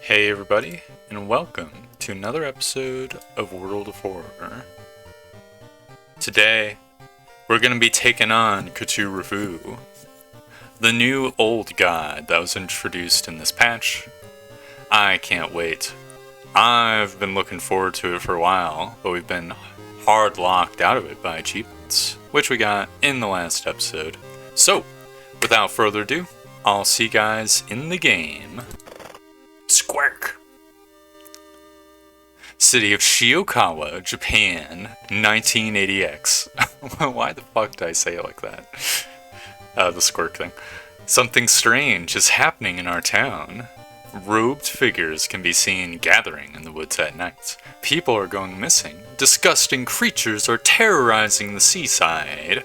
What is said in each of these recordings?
Hey everybody, and welcome to another episode of World of Horror. Today, we're going to be taking on Ktu-Rufu, the new old god that was introduced in this patch. I can't wait. I've been looking forward to it for a while, but we've been hard locked out of it by achievements, which we got in the last episode. So, without further ado, I'll see you guys in the game. Squirk! City of Shiokawa, Japan, 1980X. Why the fuck did I say it like that? The squirk thing. Something strange is happening in our town. Robed figures can be seen gathering in the woods at night. People are going missing. Disgusting creatures are terrorizing the seaside.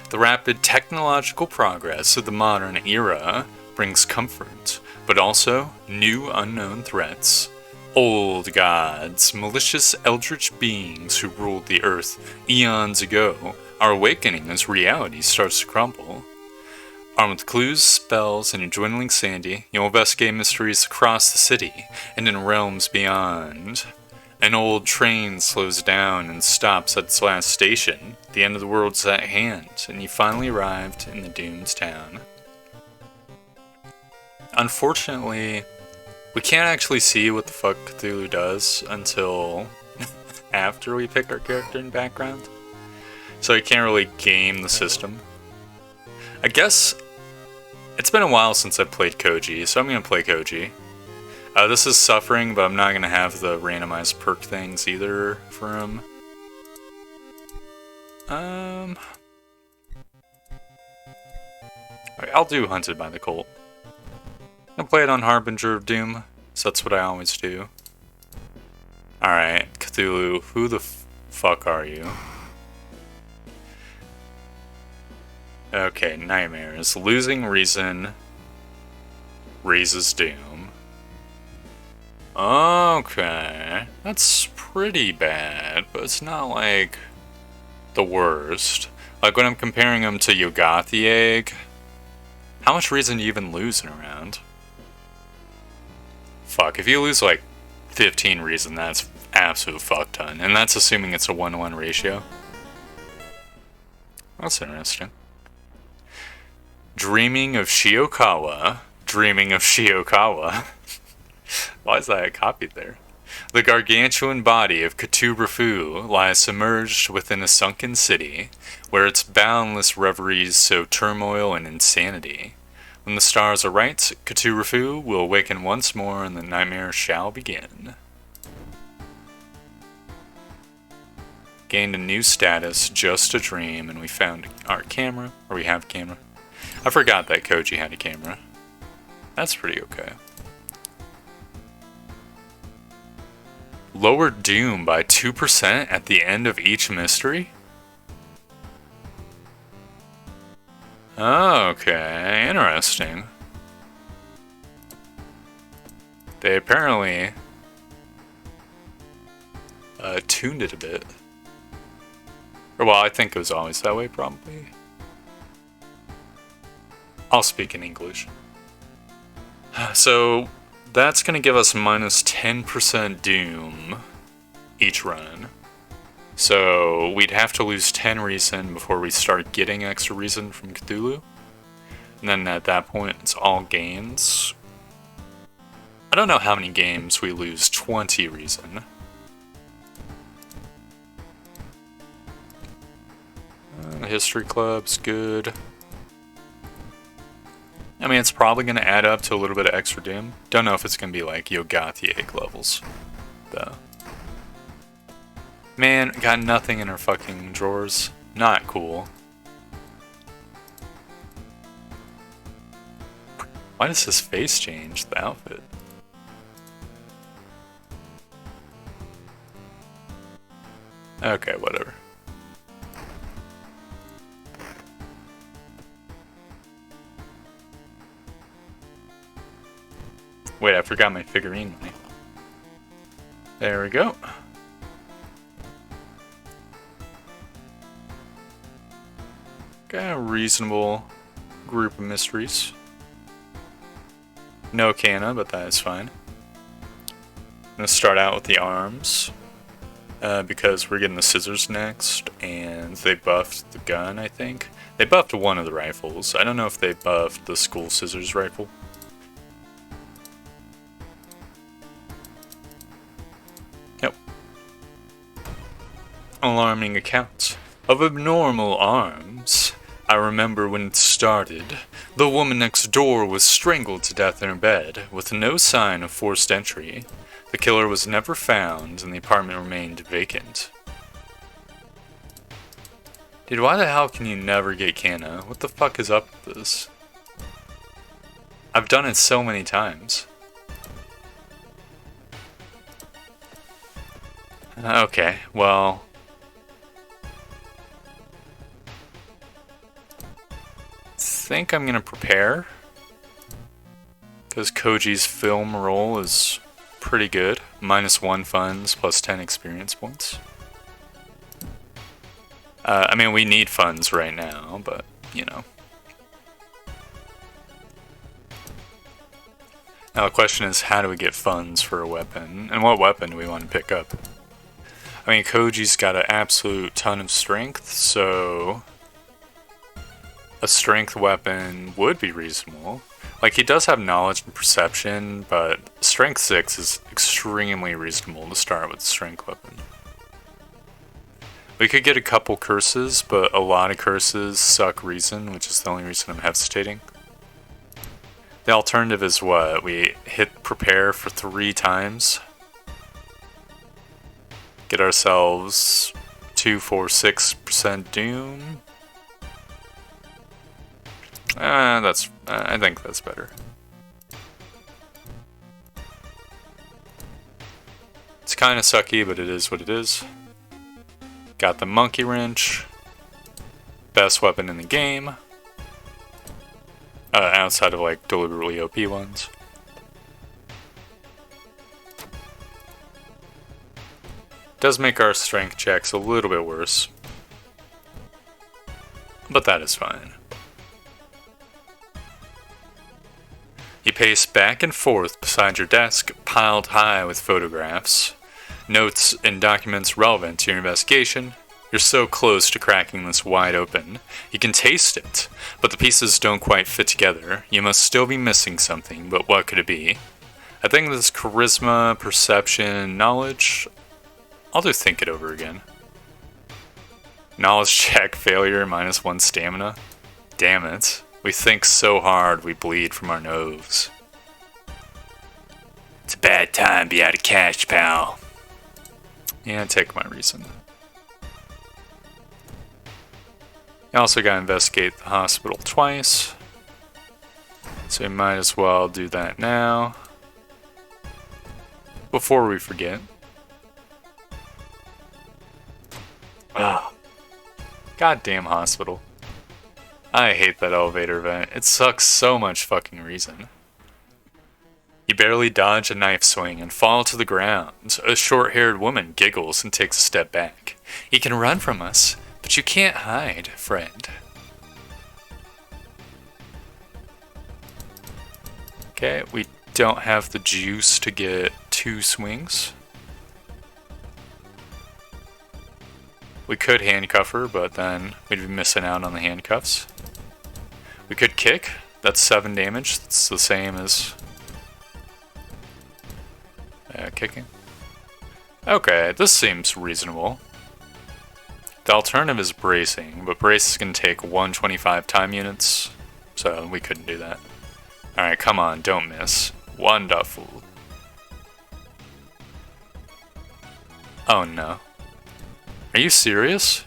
The rapid technological progress of the modern era brings comfort, but also new unknown threats. Old gods, malicious eldritch beings who ruled the earth eons ago, are awakening as reality starts to crumble. Armed with clues, spells, and a dwindling sanity, you'll investigate mysteries across the city and in realms beyond. An old train slows down and stops at its last station. The end of the world's at hand, and you finally arrived in the doomed town. Unfortunately, we can't actually see what the fuck Cthulhu does until after we pick our character and background. So you can't really game the system. I guess it's been a while since I've played Koji, so I'm going to play Koji. This is Suffering, but I'm not going to have the randomized perk things either for him. I'll do Hunted by the Cult. I'm going to play it on Harbinger of Doom, so that's what I always do. Alright, Cthulhu, who the fuck are you? Okay, nightmares. Losing reason raises doom. Okay, that's pretty bad, but it's not like the worst. Like when I'm comparing him to Yogati Egg, how much reason do you even lose in a round? Fuck, if you lose like 15 reason, that's absolute fuck ton, and that's assuming it's a 1-to-1 ratio. That's interesting. Dreaming of Shiokawa. Dreaming of Shiokawa. Why is that copied there? The gargantuan body of Ktu-Rufu lies submerged within a sunken city, where its boundless reveries sow turmoil and insanity. When the stars are right, Ktu-Rufu will awaken once more and the nightmare shall begin. Gained a new status, just a dream, and we found our camera, or we have camera. I forgot that Koji had a camera. That's pretty okay. Lower doom by 2% at the end of each mystery? Okay, interesting. They apparently tuned it a bit. Or well, I think it was always that way, probably. I'll speak in English. So, that's going to give us minus 10% doom each run. So, we'd have to lose 10 reason before we start getting extra reason from Cthulhu. And then at that point, it's all gains. I don't know how many games we lose 20 reason. The History Club's good. I mean, it's probably going to add up to a little bit of extra doom. Don't know if it's going to be like Yogati Egg levels, though. Man, got nothing in our fucking drawers. Not cool. Why does his face change, the outfit? Okay, whatever. Wait, I forgot my figurine money. There we go. Got a reasonable group of mysteries. No Canna, but that is fine. gonna start out with the arms, because we're getting the scissors next, and they buffed the gun, I think. They buffed one of the rifles. I don't know if they buffed the school scissors rifle. Yep. Alarming accounts of abnormal arms. I remember when it started. The woman next door was strangled to death in her bed, with no sign of forced entry. The killer was never found, and the apartment remained vacant. Dude, why the hell can you never get Canna? What the fuck is up with this? I've done it so many times. Okay, well... I think I'm gonna prepare. Because Koji's film roll is pretty good. -1 funds, plus 10 experience points. I mean, we need funds right now, but, you know. Now the question is, how do we get funds for a weapon? And what weapon do we want to pick up? I mean, Koji's got an absolute ton of strength, so... a strength weapon would be reasonable. Like, he does have knowledge and perception, but strength 6 is extremely reasonable to start with a strength weapon. We could get a couple curses, but a lot of curses suck reason, which is the only reason I'm hesitating. The alternative is what? We hit prepare for 3 times. Get ourselves 2, 4, 6% doom. I think that's better. It's kind of sucky, but it is what it is. Got the monkey wrench. Best weapon in the game. Outside of like deliberately OP ones. Does make our strength checks a little bit worse. But that is fine. You pace back and forth beside your desk, piled high with photographs, notes and documents relevant to your investigation. You're so close to cracking this wide open. You can taste it, but the pieces don't quite fit together. You must still be missing something, but what could it be? I think this charisma, perception, knowledge. I'll just think it over again. Knowledge check failure, -1 stamina. Damn it. We think so hard we bleed from our nose. It's a bad time to be out of cash, pal. Yeah, take my reason. You also gotta investigate the hospital twice. So you might as well do that now. Before we forget. Ugh. Goddamn hospital. I hate that elevator vent. It sucks so much fucking reason. You barely dodge a knife swing and fall to the ground. A short-haired woman giggles and takes a step back. You can run from us, but you can't hide, friend. Okay, we don't have the juice to get 2 swings. We could handcuff her, but then we'd be missing out on the handcuffs. We could kick. That's 7 damage. That's the same as kicking. Okay, this seems reasonable. The alternative is bracing, but brace is going to take 125 time units, so we couldn't do that. Alright, come on, don't miss. Wonderful. Oh no. Are you serious?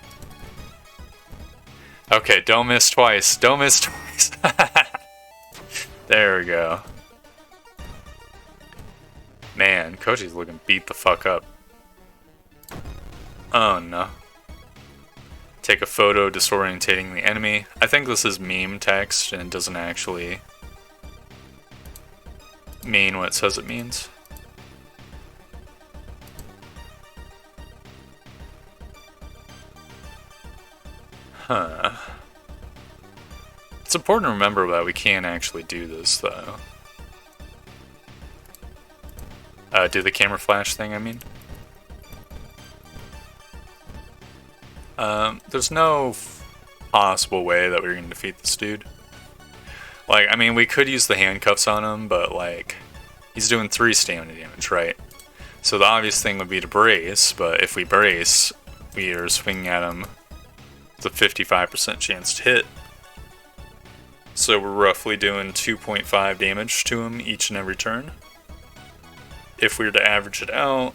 Okay, don't miss twice. Don't miss twice. There we go. Man, Koji's looking beat the fuck up. Oh no. Take a photo disorientating the enemy. I think this is meme text and it doesn't actually mean what it says it means. Huh. It's important to remember that we can't actually do this, though. Do the camera flash thing, I mean. There's no possible way that we're gonna defeat this dude. Like, I mean, we could use the handcuffs on him, but like, he's doing 3 stamina damage, right? So the obvious thing would be to brace, but if we brace, we are swinging at him with a 55% chance to hit. So we're roughly doing 2.5 damage to him each and every turn. If we were to average it out,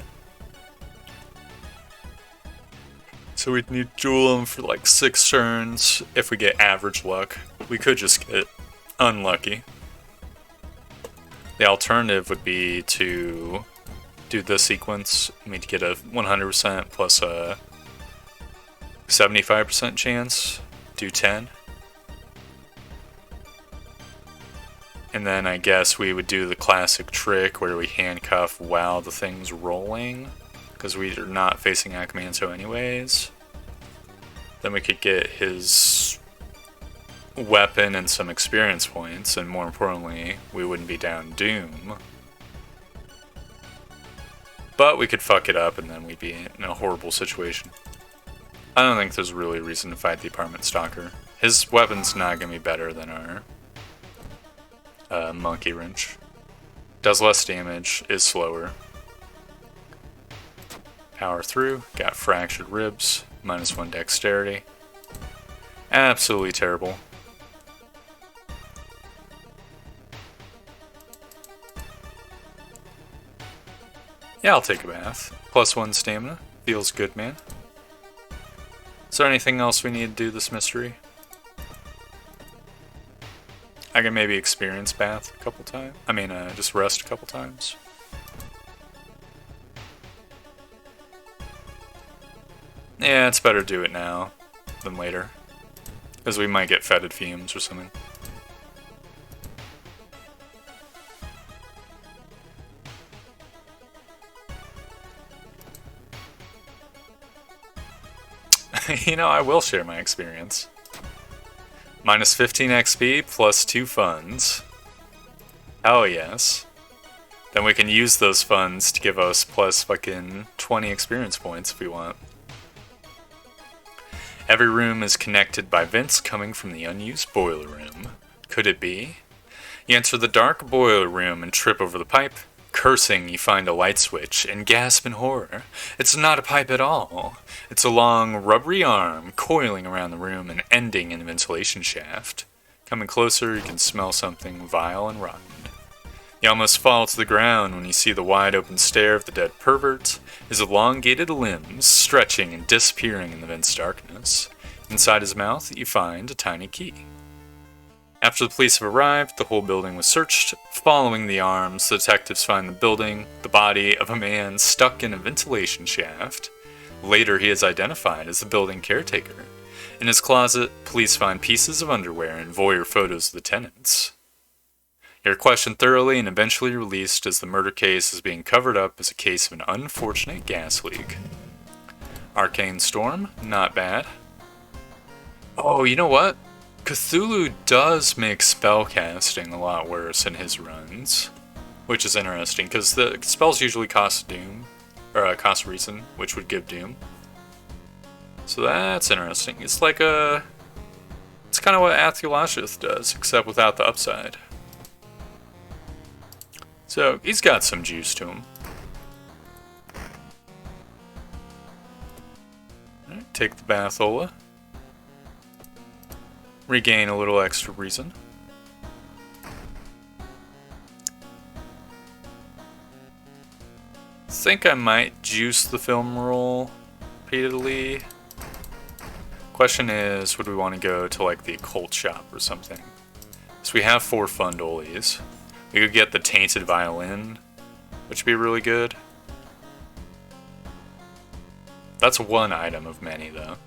so we'd need to duel him for like 6 turns. If we get average luck, we could just get unlucky. The alternative would be to do this sequence. We'd get a 100% plus a 75% chance. Do 10. And then I guess we would do the classic trick where we handcuff while the thing's rolling, because we are not facing Akamanto anyways. Then we could get his weapon and some experience points, and more importantly, we wouldn't be down Doom. But we could fuck it up and then we'd be in a horrible situation. I don't think there's really a reason to fight the apartment stalker. His weapon's not gonna be better than our monkey wrench. Does less damage, is slower. Power through, got fractured ribs, -1 dexterity. Absolutely terrible. Yeah, I'll take a bath. +1 stamina. Feels good, man. Is there anything else we need to do this mystery? I can maybe experience bath a couple times. I mean, just rest a couple times. Yeah, it's better to do it now than later, because we might get fetid fumes or something. You know, I will share my experience. -15 XP plus 2 funds. Oh yes. Then we can use those funds to give us plus fucking 20 experience points if we want. Every room is connected by vents coming from the unused boiler room. Could it be? You enter the dark boiler room and trip over the pipe. Cursing, you find a light switch and gasp in horror. It's not a pipe at all. It's a long, rubbery arm coiling around the room and ending in a ventilation shaft. Coming closer, you can smell something vile and rotten. You almost fall to the ground when you see the wide-open stare of the dead pervert, his elongated limbs stretching and disappearing in the vent's darkness. Inside his mouth, you find a tiny key. After the police have arrived, the whole building was searched. Following the arms, the detectives find the body of a man stuck in a ventilation shaft. Later, he is identified as the building caretaker. In his closet, police find pieces of underwear and voyeur photos of the tenants. You're questioned thoroughly and eventually released as the murder case is being covered up as a case of an unfortunate gas leak. Arcane Storm, not bad. Oh, you know what? Cthulhu does make spellcasting a lot worse in his runs, which is interesting because the spells usually cost Doom, or cost reason, which would give Doom. So that's interesting. It's like it's kind of what Athulashith does, except without the upside. So he's got some juice to him. Alright, take the Bathola. Regain a little extra reason. Think I might juice the film roll repeatedly. Question is, would we want to go to like the occult shop or something? So we have 4 fundolies. We could get the tainted violin, which would be really good. That's one item of many though.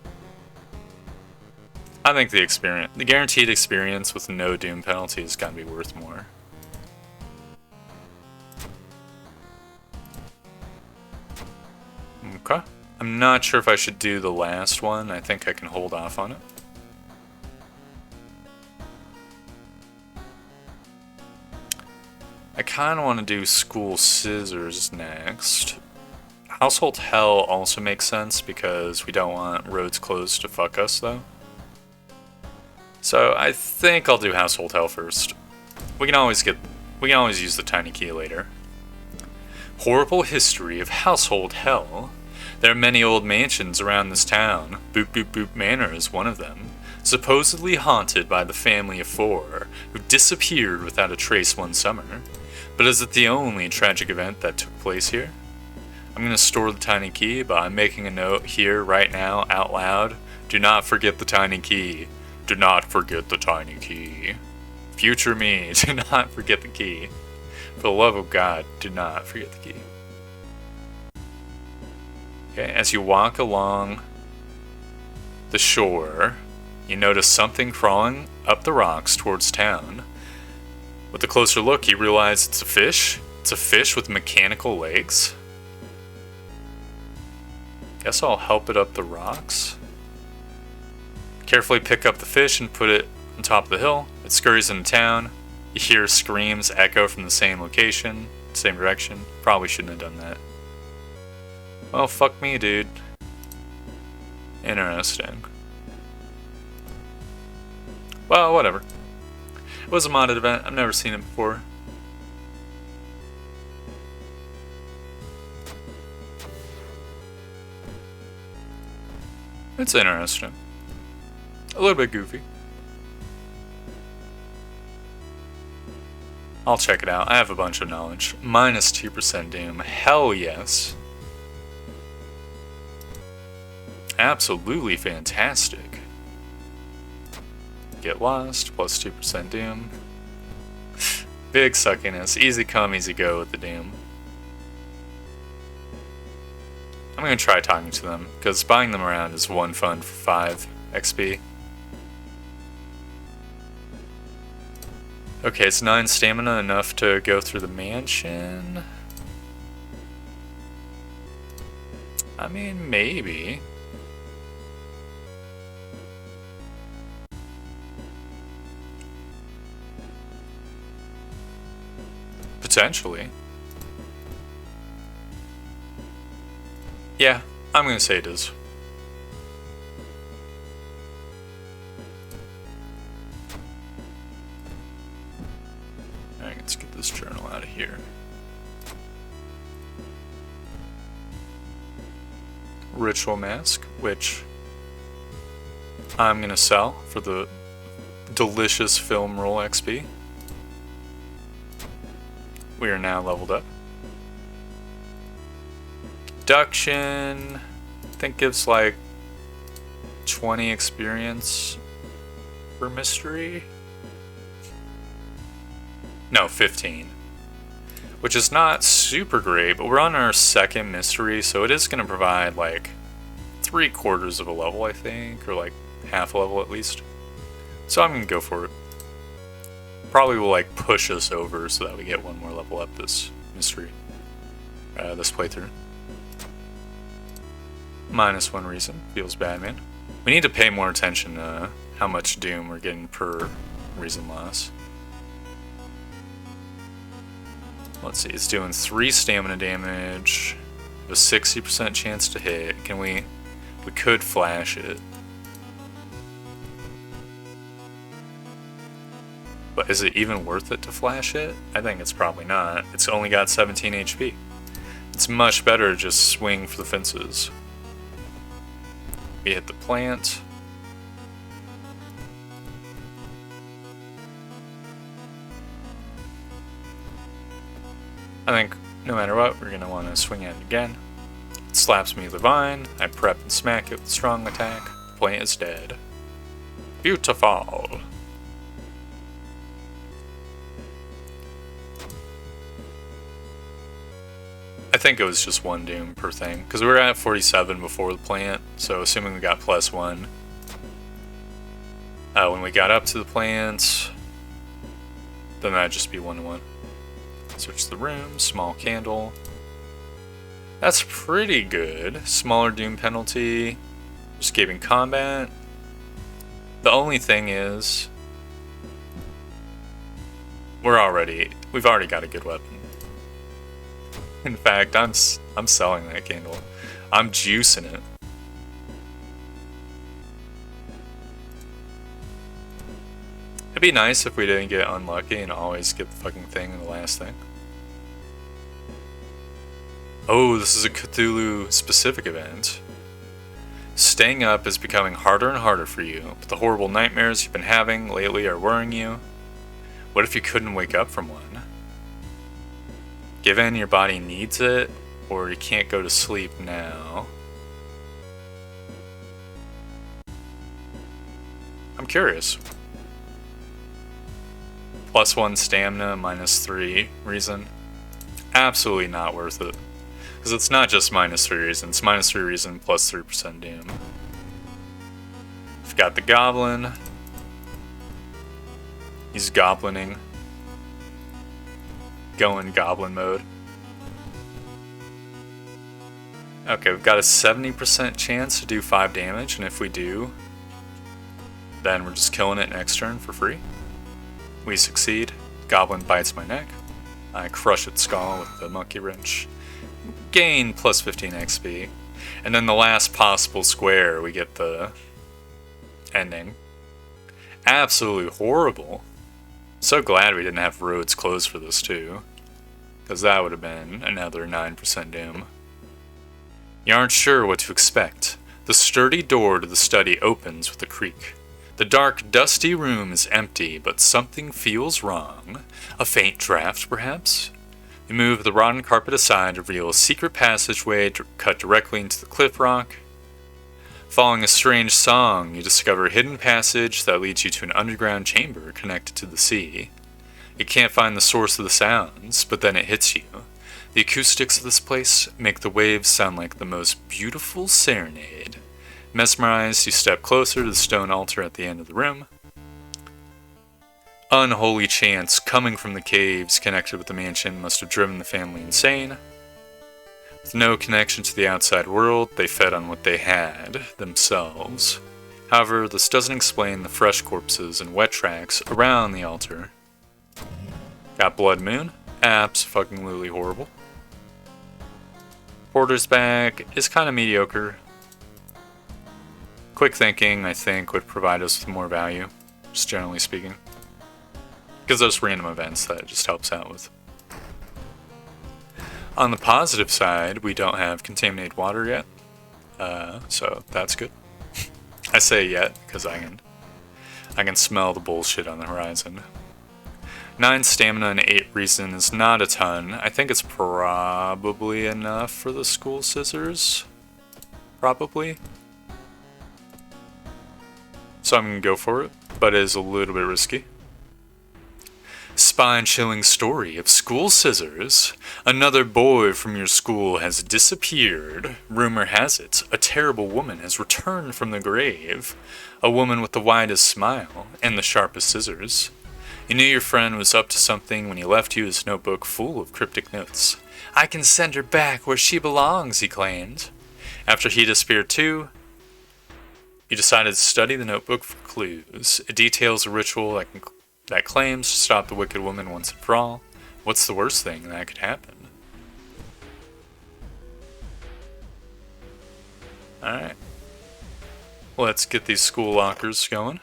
I think the guaranteed experience with no Doom penalty is gonna be worth more. Okay. I'm not sure if I should do the last one. I think I can hold off on it. I kind of want to do School Scissors next. Household Hell also makes sense because we don't want roads closed to fuck us, though. So I think I'll do Household Hell first. We can always use the tiny key later. Horrible history of Household Hell. There are many old mansions around this town. Boop Boop Boop Manor is one of them. Supposedly haunted by the family of 4, who disappeared without a trace one summer. But is it the only tragic event that took place here? I'm going to store the tiny key, but I'm making a note here right now, out loud. Do not forget the tiny key. Do not forget the tiny key. Future me, do not forget the key. For the love of God, do not forget the key. Okay, as you walk along the shore, you notice something crawling up the rocks towards town. With a closer look, you realize it's a fish. It's a fish with mechanical legs. Guess I'll help it up the rocks. Carefully pick up the fish and put it on top of the hill. It scurries into town. You hear screams echo from the same location, same direction. Probably shouldn't have done that. Well, fuck me, dude. Interesting. Well, whatever. It was a modded event. I've never seen it before. It's interesting. A little bit goofy. I'll check it out. I have a bunch of knowledge. Minus 2% doom. Hell yes. Absolutely fantastic. Get lost. Plus 2% doom. Big suckiness. Easy come, easy go with the doom. I'm going to try talking to them, because buying them around is 1 fun for 5 XP. Okay, it's 9 stamina, enough to go through the mansion. I mean, maybe. Potentially. Yeah, I'm gonna say it is. Alright, let's get this journal out of here. Ritual mask, which I'm gonna sell for the delicious film roll XP. We are now leveled up. Deduction, I think gives like 20 experience per mystery. No, 15. Which is not super great, but we're on our 2nd mystery, so it is going to provide like 3/4 of a level, I think, or like half a level at least. So I'm going to go for it. Probably will like push us over so that we get 1 more level up this mystery, this playthrough. Minus 1 reason. Feels bad, man. We need to pay more attention to how much doom we're getting per reason loss. Let's see, it's doing 3 stamina damage, a 60% chance to hit. Can we could flash it. But is it even worth it to flash it? I think it's probably not. It's only got 17 HP. It's much better to just swing for the fences. We hit the plant. I think no matter what, we're going to want to swing at it again. It slaps me with the vine. I prep and smack it with a strong attack. The plant is dead. Beautiful. I think it was just 1 doom per thing, because we were at 47 before the plant, so assuming we got +1. When we got up to the plant, then that'd just be 1-1. Search the room, small candle. That's pretty good. Smaller doom penalty, escaping combat. The only thing is, we've already got a good weapon. In fact, I'm selling that candle. I'm juicing it. It'd be nice if we didn't get unlucky and always get the fucking thing in the last thing. Oh, this is a Cthulhu specific event. Staying up is becoming harder and harder for you, but the horrible nightmares you've been having lately are worrying you. What if you couldn't wake up from one? Given your body needs it, or you can't go to sleep now. I'm curious. +1 stamina, -3 reason. Absolutely not worth it. Because it's not just -3 reason, it's -3 reason plus 3% doom. We've got the goblin. He's goblining. Going goblin mode. Okay, we've got a 70% chance to do 5 damage, and if we do, then we're just killing it next turn for free. We succeed. Goblin bites my neck. I crush its skull with the monkey wrench. Gain plus 15 XP. And then the last possible square, we get the ending. Absolutely horrible. So glad we didn't have roads closed for this too. Because that would have been another 9% doom. You aren't sure what to expect. The sturdy door to the study opens with a creak. The dark, dusty room is empty, but something feels wrong. A faint draft, perhaps? You move the rotten carpet aside to reveal a secret passageway cut directly into the cliff rock. Following a strange song, you discover a hidden passage that leads you to an underground chamber connected to the sea. You can't find the source of the sounds, but then it hits you. The acoustics of this place make the waves sound like the most beautiful serenade. Mesmerized, you step closer to the stone altar at the end of the room. Unholy chants coming from the caves connected with the mansion must have driven the family insane. With no connection to the outside world, they fed on what they had, themselves. However, this doesn't explain the fresh corpses and wet tracks around the altar. Got Blood Moon. Abso-fucking-lutely horrible. Porter's Bag is kind of mediocre. Quick Thinking, I think, would provide us with more value, just generally speaking. Because those random events that it just helps out with. On the positive side, we don't have contaminated water yet, so that's good. I say yet because I can smell the bullshit on the horizon. 9 stamina and 8 reason is not a ton. I think it's probably enough for the school scissors. Probably. So I'm gonna go for it, but it is a little bit risky. Spine-chilling story of school scissors. Another boy from your school has disappeared. Rumor has it, a terrible woman has returned from the grave. A woman with the widest smile and the sharpest scissors. You knew your friend was up to something when he left you his notebook full of cryptic notes. I can send her back where she belongs, he claimed. After he disappeared too, you decided to study the notebook for clues. It details a ritual that claims to stop the wicked woman once and for all. What's the worst thing that could happen? Alright. Let's get these school lockers going.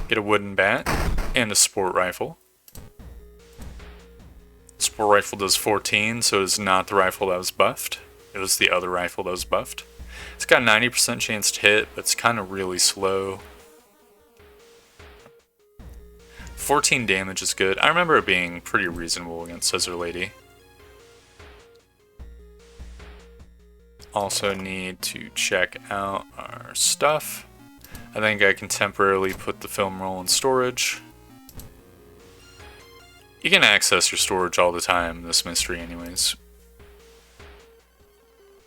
Get a wooden bat and a sport rifle. Sport rifle does 14, so it's not the rifle that was buffed. It was the other rifle that was buffed. It's got a 90% chance to hit, but it's kind of really slow. 14 damage is good. I remember it being pretty reasonable against Scissor Lady. Also need to check out our stuff. I think I can temporarily put the film roll in storage. You can access your storage all the time in this mystery anyways.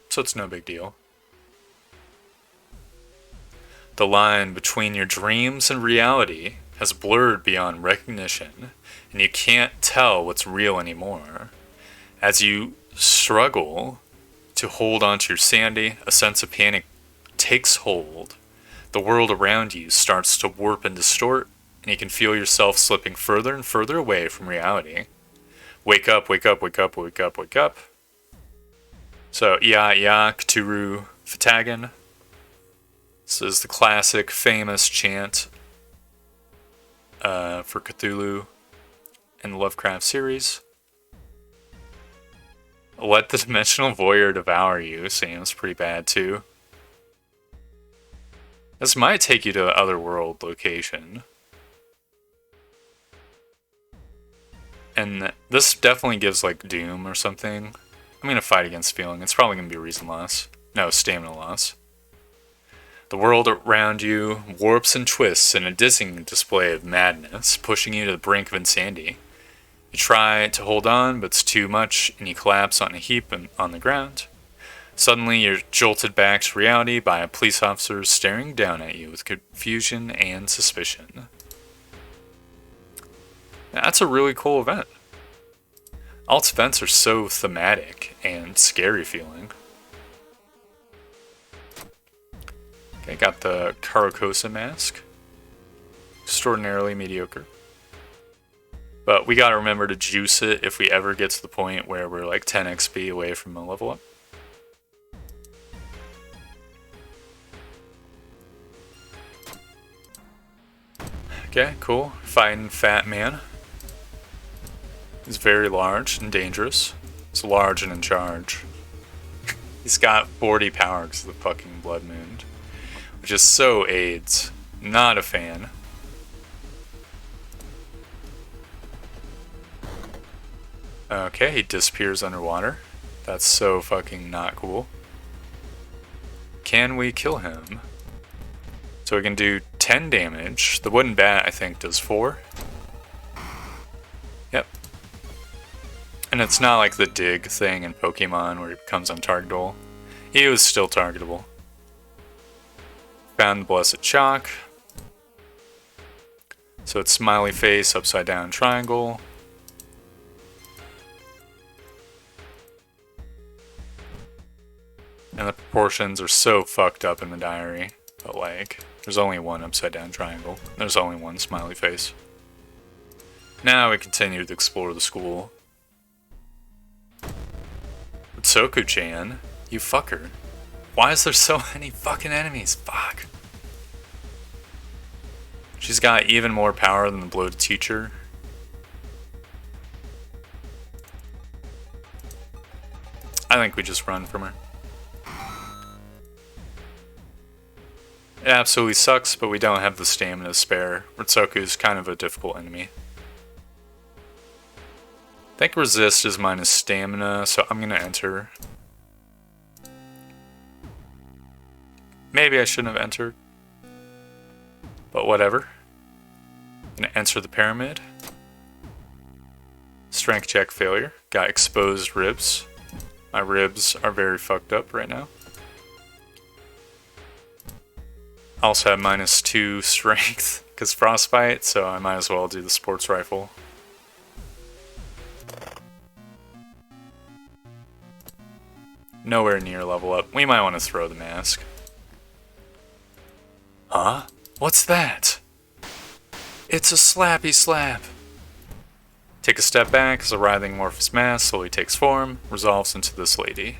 So it's no big deal. The line between your dreams and reality has blurred beyond recognition, and you can't tell what's real anymore. As you struggle to hold onto your sanity, a sense of panic takes hold. The world around you starts to warp and distort, and you can feel yourself slipping further and further away from reality. Wake up, wake up, wake up, wake up, wake up. So, Ktu-Rufu. This is the classic, famous chant for Cthulhu in the Lovecraft series. Let the dimensional voyeur devour you seems pretty bad too. This might take you to an otherworld location. And this definitely gives like doom or something. I'm gonna fight against feeling. It's probably gonna be reason loss. No, stamina loss. The world around you warps and twists in a dizzying display of madness, pushing you to the brink of insanity. You try to hold on, but it's too much, and you collapse on a heap on the ground. Suddenly, you're jolted back to reality by a police officer staring down at you with confusion and suspicion. That's a really cool event. Alt events are so thematic and scary feeling. Okay, got the Karakosa mask. Extraordinarily mediocre. But we gotta remember to juice it if we ever get to the point where we're like 10 XP away from a level up. Okay, cool. Fighting Fat Man. He's very large and dangerous. He's large and in charge. He's got 40 power because of the fucking Blood Moon, which is so AIDS. Not a fan. Okay, he disappears underwater. That's so fucking not cool. Can we kill him? So we can do 10 damage. The wooden bat, I think, does 4. Yep. And it's not like the dig thing in Pokemon where he becomes untargetable. He was still targetable. Found the Blessed Chalk. So it's smiley face, upside down triangle. And the proportions are so fucked up in the diary. But like, there's only one upside down triangle. There's only one smiley face. Now we continue to explore the school. Soku-chan, you fucker. Why is there so many fucking enemies? Fuck. She's got even more power than the bloated teacher. I think we just run from her. It absolutely sucks, but we don't have the stamina to spare. Ritsuko's kind of a difficult enemy. I think resist is minus stamina, so I'm gonna enter. Maybe I shouldn't have entered. But whatever. I'm gonna enter the pyramid. Strength check failure. Got exposed ribs. My ribs are very fucked up right now. I also have minus 2 strength because frostbite, so I might as well do the sports rifle. Nowhere near level up. We might want to throw the mask. Huh? What's that? It's a slappy slap. Take a step back as a writhing amorphous mass slowly takes form, resolves into this lady.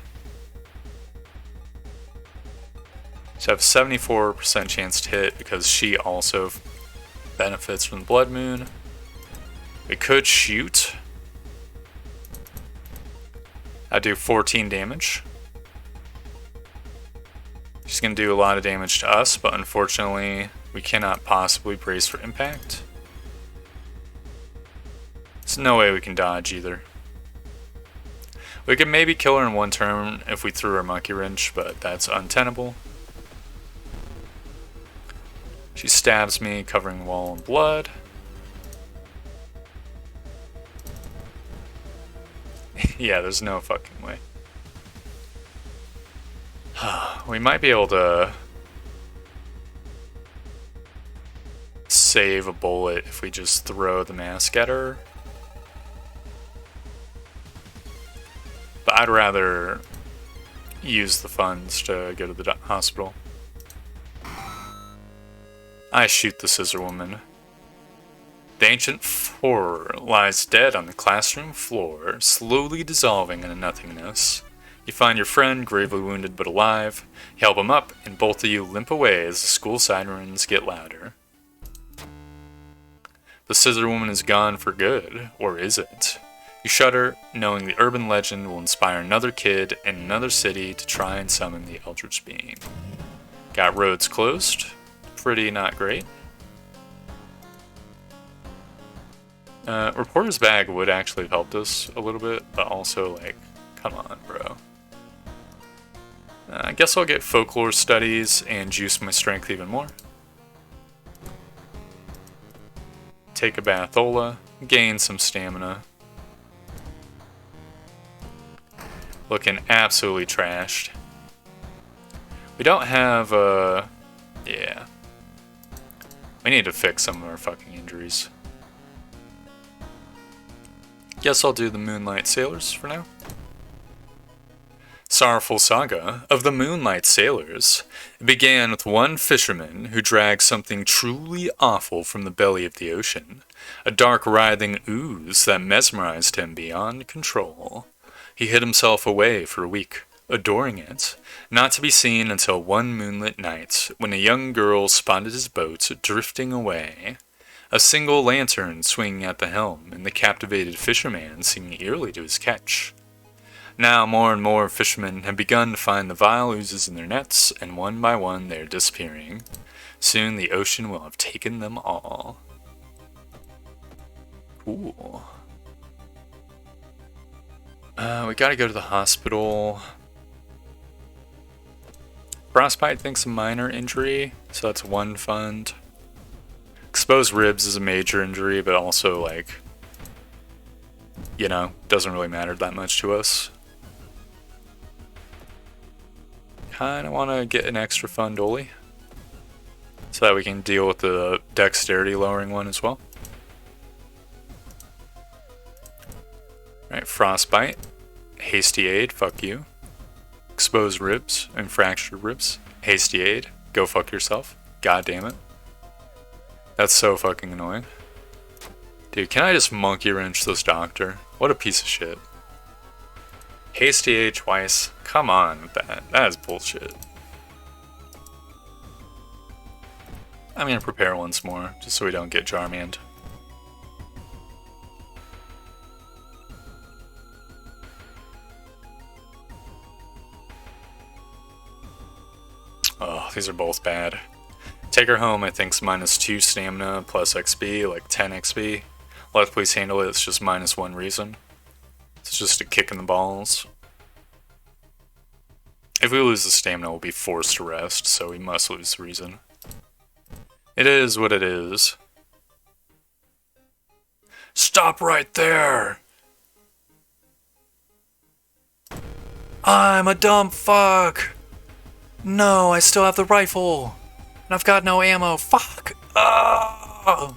So I have a 74% chance to hit because she also benefits from the Blood Moon. We could shoot. I do 14 damage. She's going to do a lot of damage to us, but unfortunately we cannot possibly brace for impact. There's no way we can dodge either. We could maybe kill her in one turn if we threw our monkey wrench, but that's untenable. She stabs me, covering the wall in blood. Yeah, there's no fucking way. We might be able to save a bullet if we just throw the mask at her. But I'd rather use the funds to go to the hospital. I shoot the scissor woman. The ancient horror lies dead on the classroom floor, slowly dissolving into nothingness. You find your friend, gravely wounded but alive. You help him up, and both of you limp away as the school sirens get louder. The Scissor Woman is gone for good, or is it? You shudder, knowing the urban legend will inspire another kid in another city to try and summon the Eldritch Being. Got roads closed. Pretty not great. Reporter's bag would actually have helped us a little bit, but also, like, come on, bro. I guess I'll get folklore studies and juice my strength even more. Take a bathola, gain some stamina. Looking absolutely trashed. We don't have, yeah. We need to fix some of our fucking injuries. Guess I'll do the Moonlight Sailors for now. Sorrowful Saga of the Moonlight Sailors. It began with one fisherman who dragged something truly awful from the belly of the ocean. A dark writhing ooze that mesmerized him beyond control. He hid himself away for a week, adoring it, not to be seen until one moonlit night when a young girl spotted his boat drifting away. A single lantern swinging at the helm, and the captivated fisherman singing eerily to his catch. Now more and more fishermen have begun to find the vile oozes in their nets, and one by one they are disappearing. Soon the ocean will have taken them all. Cool. We gotta go to the hospital. Frostbite thinks a minor injury, so that's one fund. Exposed ribs is a major injury, but also, like, you know, doesn't really matter that much to us. Kinda wanna get an extra fun dolly, so that we can deal with the dexterity lowering one as well. Alright, frostbite. Hasty aid, fuck you. Exposed ribs and fractured ribs. Hasty aid, go fuck yourself. God damn it. That's so fucking annoying. Dude, can I just monkey wrench this doctor? What a piece of shit. Hasty aid twice. Come on with that. That is bullshit. I'm gonna prepare once more, just so we don't get Jarmanned. Oh, these are both bad. Take her home, I think's -2 stamina plus XP, like 10 XP. Let Please handle it, it's just -1 reason. It's just a kick in the balls. If we lose the stamina, we'll be forced to rest, so we must lose the reason. It is what it is. Stop right there! I'm a dumb fuck! No, I still have the rifle! And I've got no ammo. Fuck! Oh!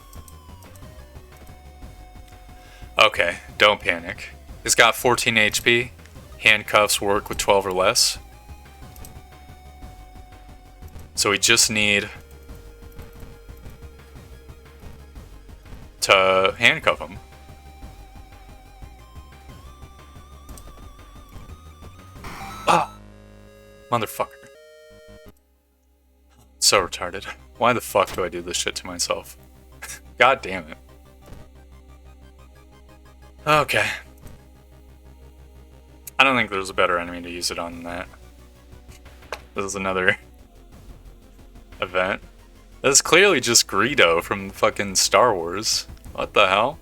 Okay, don't panic. He's got 14 HP. Handcuffs work with 12 or less. So we just need to handcuff him. Ah! Motherfucker. So retarded. Why the fuck do I do this shit to myself? God damn it. Okay. I don't think there's a better enemy to use it on than that. This is another event. This is clearly just Greedo from fucking Star Wars. What the hell?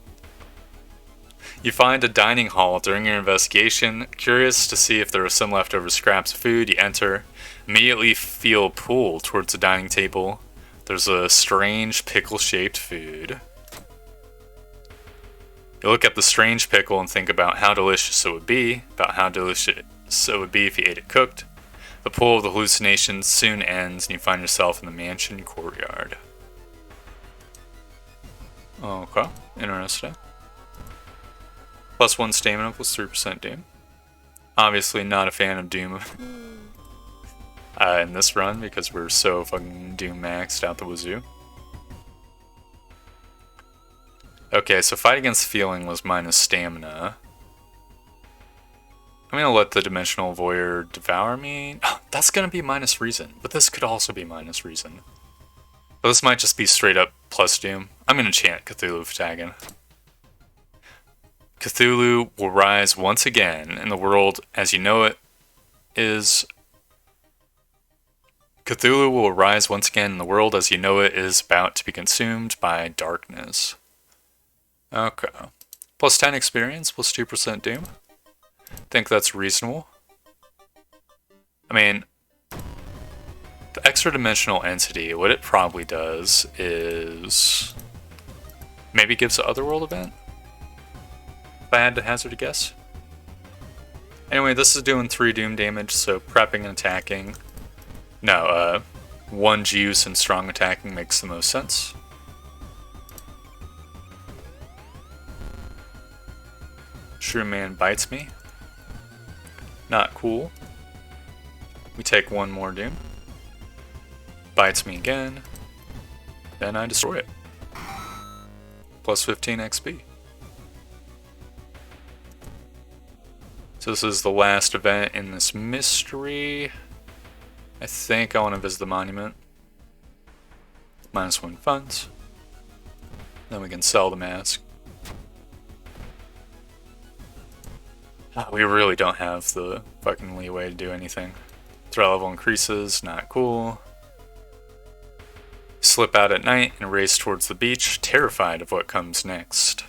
You find a dining hall during your investigation. Curious to see if there are some leftover scraps of food, you enter. Immediately feel pulled towards the dining table. There's a strange pickle-shaped food. You look at the strange pickle and think about how delicious it would be, about how delicious it would be if you ate it cooked. The pull of the hallucinations soon ends and you find yourself in the mansion courtyard. Okay, interesting. +1 stamina, +3% Doom. Obviously not a fan of Doom in this run because we're so fucking Doom maxed out the wazoo. Okay, so fight against feeling was minus stamina. I'm gonna let the dimensional voyeur devour me. Oh, that's gonna be minus reason, but this could also be minus reason. But this might just be straight up plus doom. I'm gonna chant Cthulhu Ftagon. Cthulhu will rise once again, and the world as you know it is... Cthulhu will rise once again, and the world as you know it is about to be consumed by darkness. Okay. Plus 10 experience, plus 2% doom. Think that's reasonable. I mean, the extra dimensional entity, what it probably does is maybe gives the otherworld event? If I had to hazard a guess. Anyway, this is doing 3 doom damage, so prepping and attacking. No, 1 juice and strong attacking makes the most sense. Shroom Man bites me. Not cool. We take 1 more doom. Bites me again. Then I destroy it. Plus 15 XP. So this is the last event in this mystery. I think I want to visit the monument. Minus 1 funds. Then we can sell the mask. We really don't have the fucking leeway to do anything. Threat level increases, not cool. Slip out at night and race towards the beach, terrified of what comes next.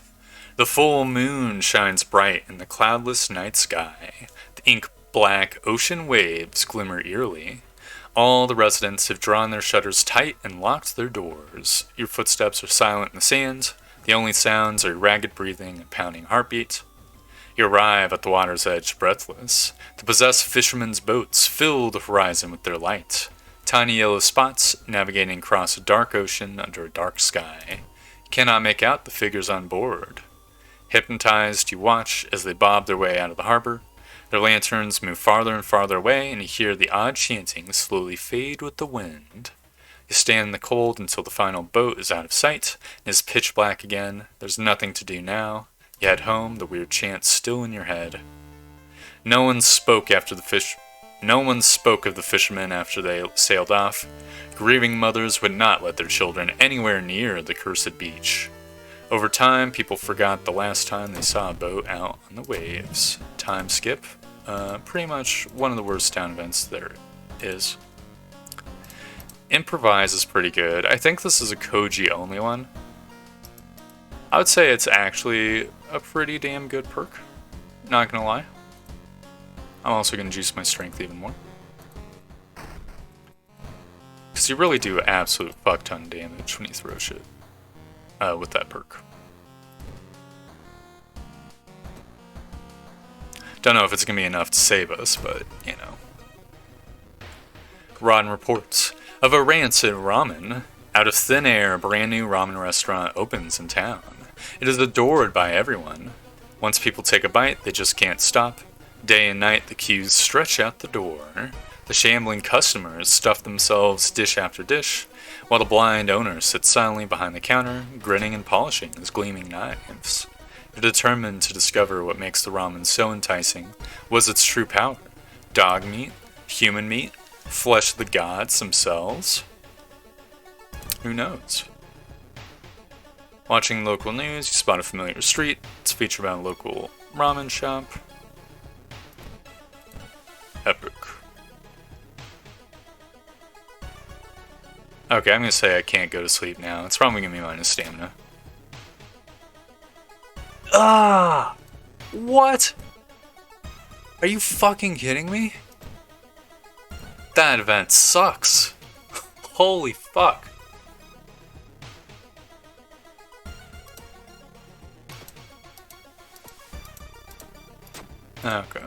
The full moon shines bright in the cloudless night sky. The ink-black ocean waves glimmer eerily. All the residents have drawn their shutters tight and locked their doors. Your footsteps are silent in the sand. The only sounds are ragged breathing and pounding heartbeat. You arrive at the water's edge breathless. The possessed fishermen's boats fill the horizon with their light. Tiny yellow spots navigating across a dark ocean under a dark sky. You cannot make out the figures on board. Hypnotized, you watch as they bob their way out of the harbor. Their lanterns move farther and farther away, and you hear the odd chanting slowly fade with the wind. You stand in the cold until the final boat is out of sight and is pitch black again. There's nothing to do now. You head home, the weird chant still in your head. No one spoke of the fishermen after they sailed off. Grieving mothers would not let their children anywhere near the cursed beach. Over time, people forgot the last time they saw a boat out on the waves. Time skip. Pretty much one of the worst town events there is. Improvise is pretty good. I think this is a Koji only one. I would say it's actually a pretty damn good perk. Not gonna lie. I'm also gonna juice my strength even more. Because you really do absolute fuck ton damage when you throw shit with that perk. Don't know if it's gonna be enough to save us, but you know. Rotten reports of a rancid ramen. Out of thin air, a brand new ramen restaurant opens in town. It is adored by everyone. Once people take a bite, they just can't stop. Day and night, the queues stretch out the door. The shambling customers stuff themselves dish after dish, while the blind owner sits silently behind the counter, grinning and polishing his gleaming knives. You're determined to discover what makes the ramen so enticing. Was its true power? Dog meat? Human meat? Flesh of the gods themselves? Who knows? Watching local news, you spot a familiar street. It's featured about a local ramen shop. Epic. Okay, I'm gonna say I can't go to sleep now. It's probably gonna be minus stamina. Ah! What? Are you fucking kidding me? That event sucks. Holy fuck. Okay.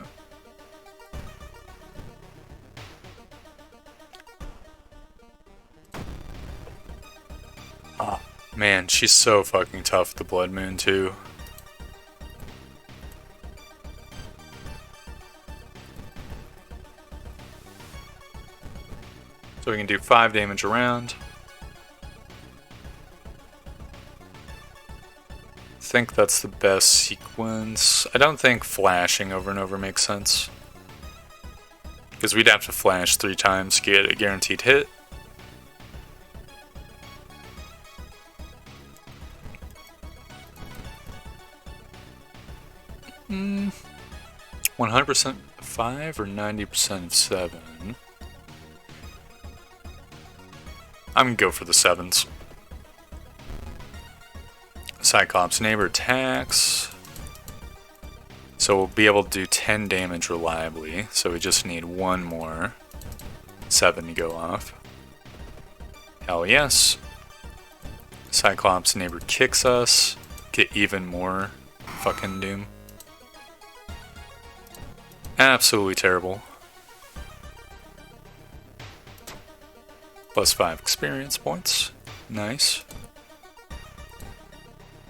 Oh, man, she's so fucking tough, the Blood Moon, too. So we can do 5 damage around. think that's the best sequence. I don't think flashing over and over makes sense. Because we'd have to flash 3 times to get a guaranteed hit. Hmm. 100% 5 or 90% of 7? I'm gonna go for the 7s. Cyclops neighbor attacks. So we'll be able to do 10 damage reliably. So we just need 1 more 7 to go off. Hell yes. Cyclops neighbor kicks us. Get even more fucking doom. Absolutely terrible. Plus 5 experience points. Nice.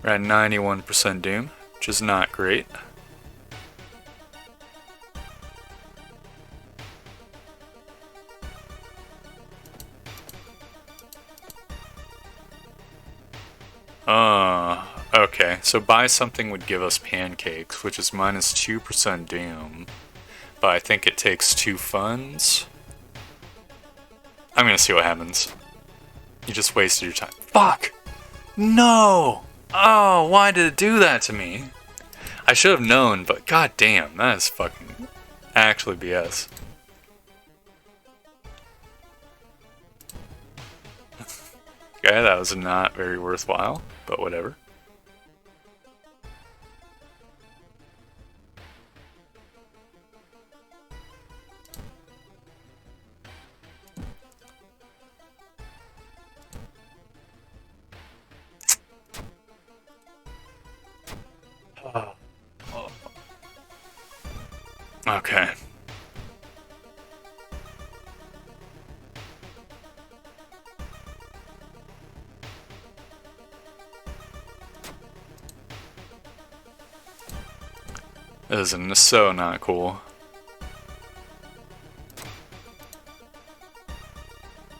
We're at 91% doom, which is not great. Okay, so buy something would give us pancakes, which is minus 2% doom. But I think it takes 2 funds. I'm gonna see what happens. You just wasted your time. Fuck! No! Oh, why did it do that to me? I should have known, but goddamn, that is fucking actually BS. Okay, that was not very worthwhile, but whatever. Okay. This is so not cool.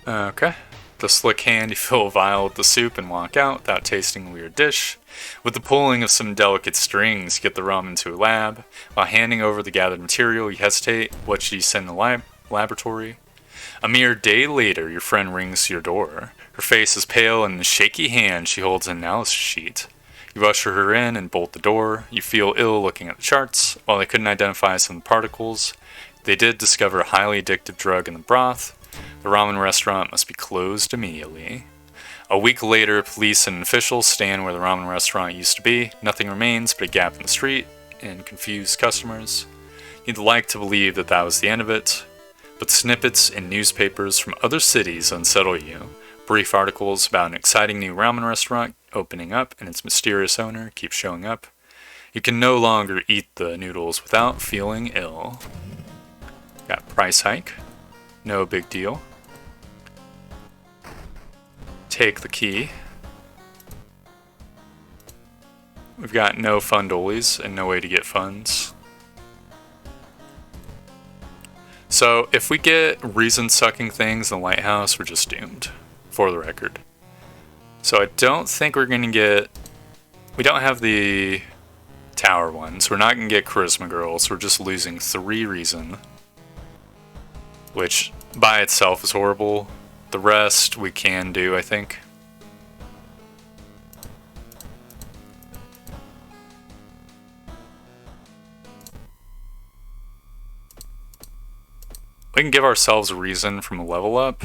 Okay. The slick hand, you fill a vial with the soup and walk out without tasting a weird dish. With the pulling of some delicate strings, you get the ramen to a lab. While handing over the gathered material, you hesitate. What should you send to the laboratory? A mere day later, your friend rings to your door. Her face is pale, and in a shaky hand, she holds an analysis sheet. You usher her in and bolt the door. You feel ill looking at the charts. While they couldn't identify some of the particles, they did discover a highly addictive drug in the broth. The ramen restaurant must be closed immediately. A week later, police and officials stand where the ramen restaurant used to be. Nothing remains but a gap in the street and confused customers. You'd like to believe that that was the end of it, but snippets in newspapers from other cities unsettle you. Brief articles about an exciting new ramen restaurant opening up and its mysterious owner keep showing up. You can no longer eat the noodles without feeling ill. Got price hike. No big deal. Take the key. We've got no fundolies and no way to get funds. So if we get reason-sucking things in the lighthouse, we're just doomed, for the record. So I don't think we're going to get... We don't have the tower one, so we're not going to get Charisma Girl, so we're just losing 3 reason. Which, by itself, is horrible. The rest we can do, I think. We can give ourselves a reason from a level up.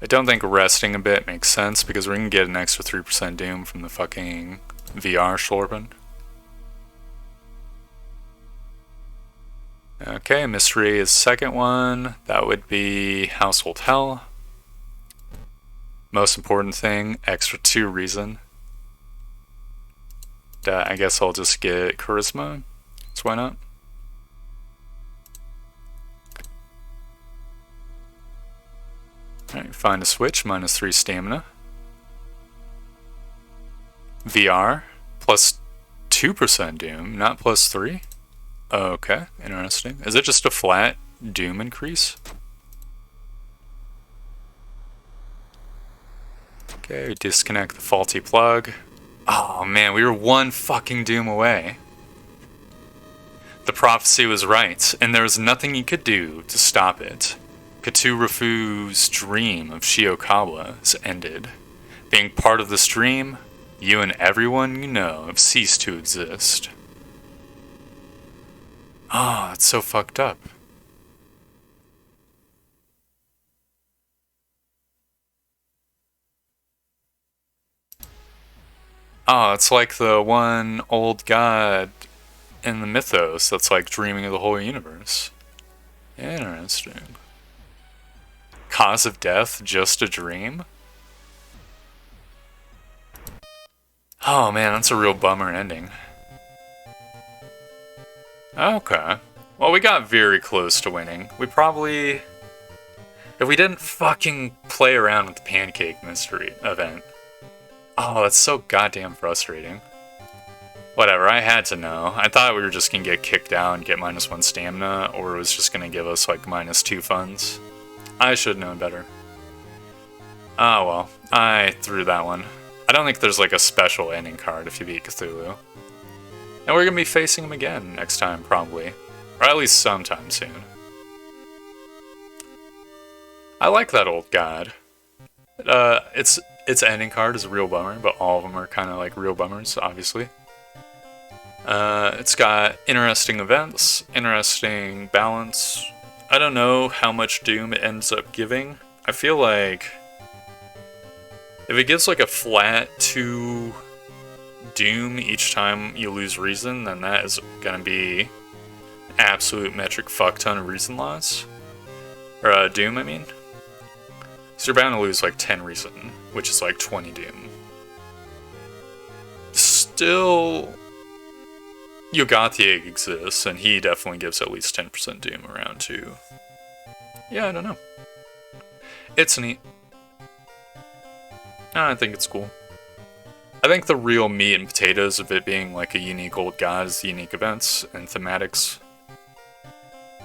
I don't think resting a bit makes sense because we're going to get an extra 3% doom from the fucking VR Schlorpen. Okay, mystery is second one. That would be Household Hell. Most important thing, extra 2 reason. I guess I'll just get Charisma. So why not? Alright, find a switch, minus 3 stamina. VR, plus 2% doom, not plus 3. Okay, interesting. Is it just a flat doom increase? Okay, we disconnect the faulty plug. Oh man, we were one fucking doom away. The prophecy was right, and there was nothing you could do to stop it. Ktu-Rufu's dream of Shiokawa has ended. Being part of this dream, you and everyone you know have ceased to exist. Oh, it's so fucked up. Oh, it's like the one old god in the mythos that's like dreaming of the whole universe. Interesting. Cause of death, just a dream? Oh man, that's a real bummer ending. Okay. Well, we got very close to winning. We probably... If we didn't fucking play around with the pancake mystery event. Oh, that's so goddamn frustrating. Whatever, I had to know. I thought we were just gonna get kicked out and get -1 stamina, or it was just gonna give us like -2 funds. I should have known better. Oh well, I threw that one. I don't think there's like a special ending card if you beat Cthulhu. And we're gonna be facing him again next time, probably. Or at least sometime soon. I like that old god. Its ending card is a real bummer, but all of them are kind of like real bummers, obviously. It's got interesting events, interesting balance. I don't know how much Doom it ends up giving. I feel like if it gives like a flat 2 Doom each time you lose reason, then that is gonna be absolute metric fuck ton of reason loss. Or Doom, I mean. So you're bound to lose like 10 reason, which is like 20 Doom. Still, Yogathieg exists, and he definitely gives at least 10% Doom around too. Yeah, I don't know. It's neat. I think it's cool. I think the real meat and potatoes of it being like a unique old god is the unique events and thematics.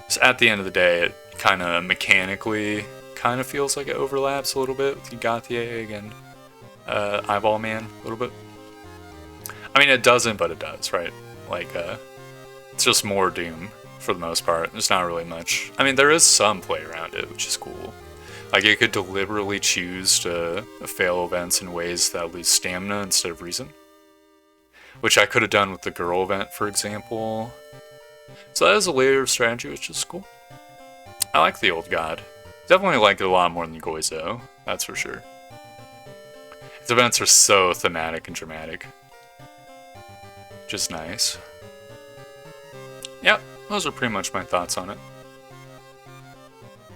So at the end of the day, it kind of mechanically kind of feels like it overlaps a little bit with Yogathieg and Eyeball Man a little bit. I mean, it doesn't, but it does, right? Like, it's just more Doom for the most part. There's not really much. I mean, there is some play around it, which is cool. Like, you could deliberately choose to fail events in ways that lose stamina instead of reason. Which I could have done with the girl event, for example. So that is a layer of strategy, which is cool. I like the old god. Definitely like it a lot more than Goizo, that's for sure. Its events are so thematic and dramatic. Which is nice. Yep, those are pretty much my thoughts on it.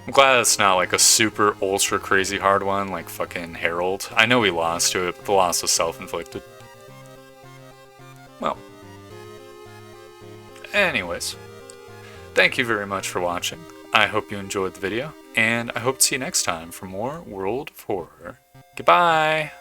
I'm glad it's not like a super ultra crazy hard one like fucking Herald. I know we lost to it, but the loss was self-inflicted. Well. Anyways. Thank you very much for watching. I hope you enjoyed the video, and I hope to see you next time for more World of Horror. Goodbye!